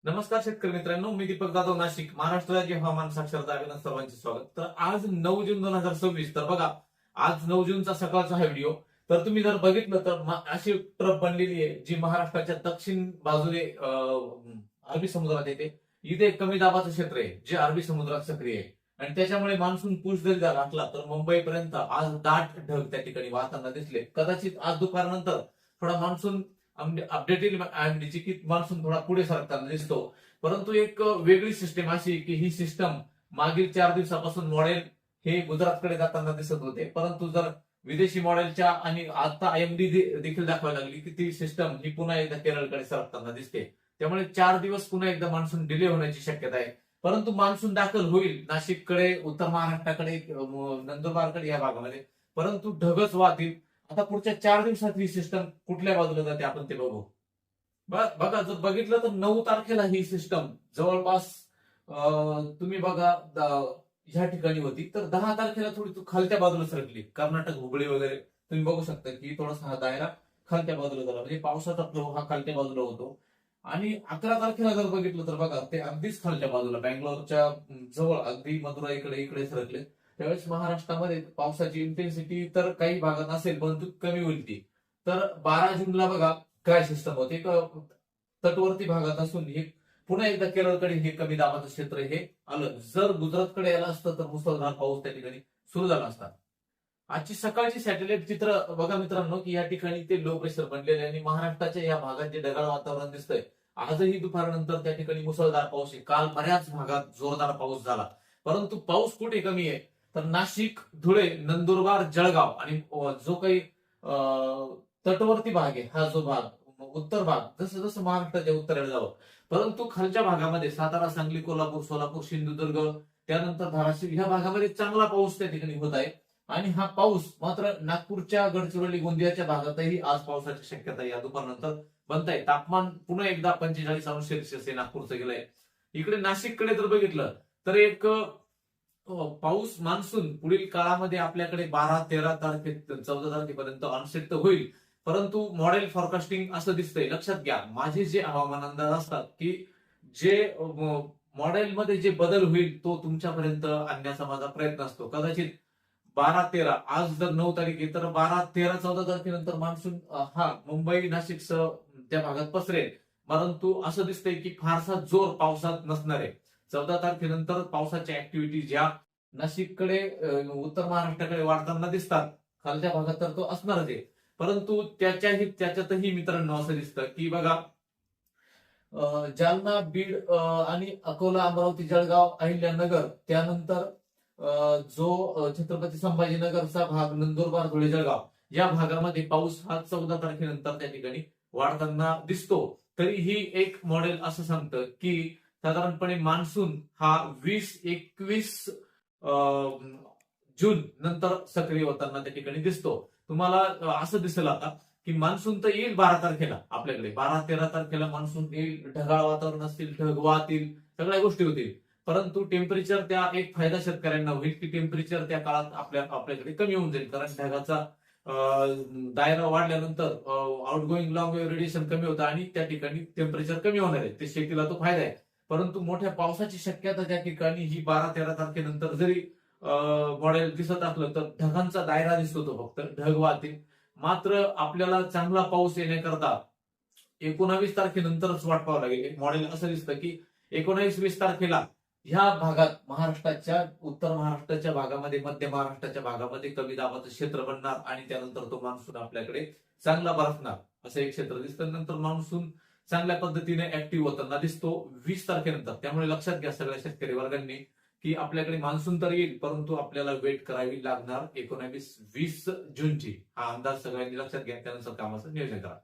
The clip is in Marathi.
नमस्कार शेतकरी मित्रांनो, मी दीपक जाधव, नाशिक. महाराष्ट्र राज्य हवामान साक्षरता अभियानात सर्वांचे स्वागत. तर आज 9 जून 2026. तर बघा, आज 9 जूनचा सकाळचा हा व्हिडिओ. तर तुम्ही जर बघितलं तर अशी ट्रफ बनलेली आहे जी महाराष्ट्राच्या दक्षिण बाजूने अरबी समुद्रात येते. इथे एक कमी दाबाचं क्षेत्र आहे जे अरबी समुद्रात सक्रिय आहे आणि त्याच्यामुळे मान्सून पुश जरी झाला असला तर मुंबईपर्यंत आज दाट ढग त्या ठिकाणी वाहताना दिसले. कदाचित आज दुपारनंतर थोडा मान्सून अपडेटेड म्हणजे की मान्सून थोडा पुढे सरकताना दिसतो. परंतु एक वेगळी सिस्टम अशी की ही सिस्टम मागील 4 दिवसापासून मॉडेल हे गुजरातकडे जाताना दिसत होते. परंतु जर विदेशी मॉडेलच्या आणि आता आयएमडी देखील दाखवायला लागली की ती सिस्टम ही पुन्हा एकदा केरळकडे सरकताना दिसते. त्यामुळे 4 दिवस पुन्हा एकदा मान्सून डिले होण्याची शक्यता आहे. परंतु मान्सून दाखल होईल नाशिककडे, उत्तर महाराष्ट्राकडे, नंदुरबारकडे या भागामध्ये. परंतु ढगच वाहतील. आता पुढच्या 4 दिवसात ही सिस्टम कुठल्या बाजूला जाते आपण ते बघू. बघा, जर बघितलं तर 9 तारखेला ही सिस्टम जवळपास तुम्ही बघा ह्या ठिकाणी होती. तर 10 तारखेला थोडी खालच्या बाजूला सरकली. कर्नाटक, हुबळी वगैरे तुम्ही बघू शकता की थोडासा हा दायरा खालच्या बाजूला झाला, म्हणजे पावसाचा फ्लो हा खालच्या बाजूला होतो. आणि 11 तारखेला जर बघितलं तर बघा ते अगदीच खालच्या बाजूला बँगलोरच्या जवळ अगदी मदुराईकडे इकडे सरकले. त्यावेळेस महाराष्ट्रामध्ये पावसाची इंटेन्सिटी तर काही भागात असेल परंतु कमी होईल ती. तर 12 जूनला बघा काय सिस्टम होते, एक तटवर्ती भागात असून हे पुन्हा एकदा केरळकडे हे कमी दाबाचं क्षेत्र हे आलं. जर गुजरातकडे आलं असतं तर मुसळधार पाऊस त्या ठिकाणी सुरू झाला असता. आजची सकाळची सॅटेलाइट चित्र बघा मित्रांनो की या ठिकाणी ते लो प्रेशर बनलेले आणि महाराष्ट्राच्या या भागात जे ढगाळ वातावरण दिसतंय, आजही दुपारनंतर त्या ठिकाणी मुसळधार पाऊस आहे. काल बऱ्याच भागात जोरदार पाऊस झाला. परंतु पाऊस कुठे कमी आहे तर नाशिक, धुळे, नंदुरबार, जळगाव आणि जो काही तटवर्ती भाग आहे, हा जो भाग उत्तर भाग, जसं जसं महाराष्ट्राच्या उत्तरेला जावं. परंतु खालच्या भागामध्ये सातारा, सांगली, कोल्हापूर, सोलापूर, सिंधुदुर्ग, त्यानंतर धाराशिव ह्या भागामध्ये चांगला पाऊस त्या ठिकाणी होत आहे. आणि हा पाऊस मात्र नागपूरच्या, गडचिरोली, गोंदियाच्या भागातही आज पावसाची शक्यता या दुपारनंतर बनत आहे. तापमान पुन्हा एकदा 45 अंश सेल्सिअस हे नागपूरचं गेलंय. इकडे नाशिककडे जर बघितलं तर एक पाऊस मान्सून पुढील काळामध्ये आपल्याकडे 12, 13 तारखे, 14 तारखेपर्यंत ऑनसेट तर होईल. परंतु मॉडेल फॉरकास्टिंग असं दिसतंय, लक्षात घ्या माझे जे हवामान अंदाज असतात की जे मॉडेलमध्ये जे बदल होईल तो तुमच्यापर्यंत आणण्याचा माझा प्रयत्न असतो. कदाचित 12, 13, आज जर 9 तारीख आहे तर 12, 13, 14 तारखेनंतर मान्सून हा मुंबई, नाशिकसह त्या भागात पसरेल. परंतु असं दिसतंय की फारसा जोर पावसात नसणार आहे. 14 तारखेनंतर पावसाच्या ऍक्टिव्हिटी ज्या नाशिककडे, उत्तर महाराष्ट्राकडे वाढताना दिसतात, खालच्या भागात तर तो असणारच आहे. परंतु त्याच्यातही मित्रांनो असं दिसतं की बघा जालना, बीड आणि अकोला, अमरावती, जळगाव, अहिल्यानगर, त्यानंतर जो छत्रपती संभाजीनगरचा भाग, नंदुरबार, धुळे, जळगाव या भागामध्ये पाऊस हा 14 तारखेनंतर त्या ठिकाणी वाढताना दिसतो. तरीही एक मॉडेल असं सांगतं की साधारणपणे मान्सून हा 20-21 जून नंतर सक्रिय होताना त्या ठिकाणी दिसतो. तुम्हाला असं दिसेल आता की मान्सून तर येईल 12 तारखेला आपल्याकडे, 12, 13 तारखेला मान्सून येईल. ढगाळ वातावरण असतील, ढग वाहतील, सगळ्या गोष्टी होतील. परंतु टेम्परेचर, त्या एक फायदा शेतकऱ्यांना होईल की टेम्परेचर त्या काळात आपल्याकडे कमी होऊन जाईल. कारण ढगाचा दायरा वाढल्यानंतर आउटगोईंग लॉंग वेव्ह रेडिएशन कमी होतं आणि त्या ठिकाणी टेम्परेचर कमी होणार आहे. ते शेतीला तो फायदा आहे. परंतु मोठ्या पावसाची शक्यता त्या ठिकाणी ही 12, 13 तारखेनंतर जरी मॉडेल दिसत असलं तर ढगांचा दायरा दिसतो, तो फक्त ढग वाहतील. मात्र आपल्याला चांगला पाऊस येण्याकरता 19 तारखेनंतरच वाट पाहावं लागेल. एक मॉडेल असं दिसतं की 19-20 तारखेला ह्या भागात, महाराष्ट्राच्या उत्तर महाराष्ट्राच्या भागामध्ये, मध्य महाराष्ट्राच्या भागामध्ये कमी दाबाचं क्षेत्र बनणार आणि त्यानंतर तो मान्सून आपल्याकडे चांगला बरसणार असं एक क्षेत्र दिसतं. नंतर मान्सून चांगल्या पद्धतीने ऍक्टिव्ह होताना दिसतो 20 तारखेनंतर. त्यामुळे लक्षात घ्या सगळ्या शेतकरी वर्गांनी की आपल्याकडे मान्सून तर येईल परंतु आपल्याला वेट करावी लागणार 19-20 जूनची. हा अंदाज सगळ्यांनी लक्षात घ्या, त्यानुसार कामाचं नियोजन करा.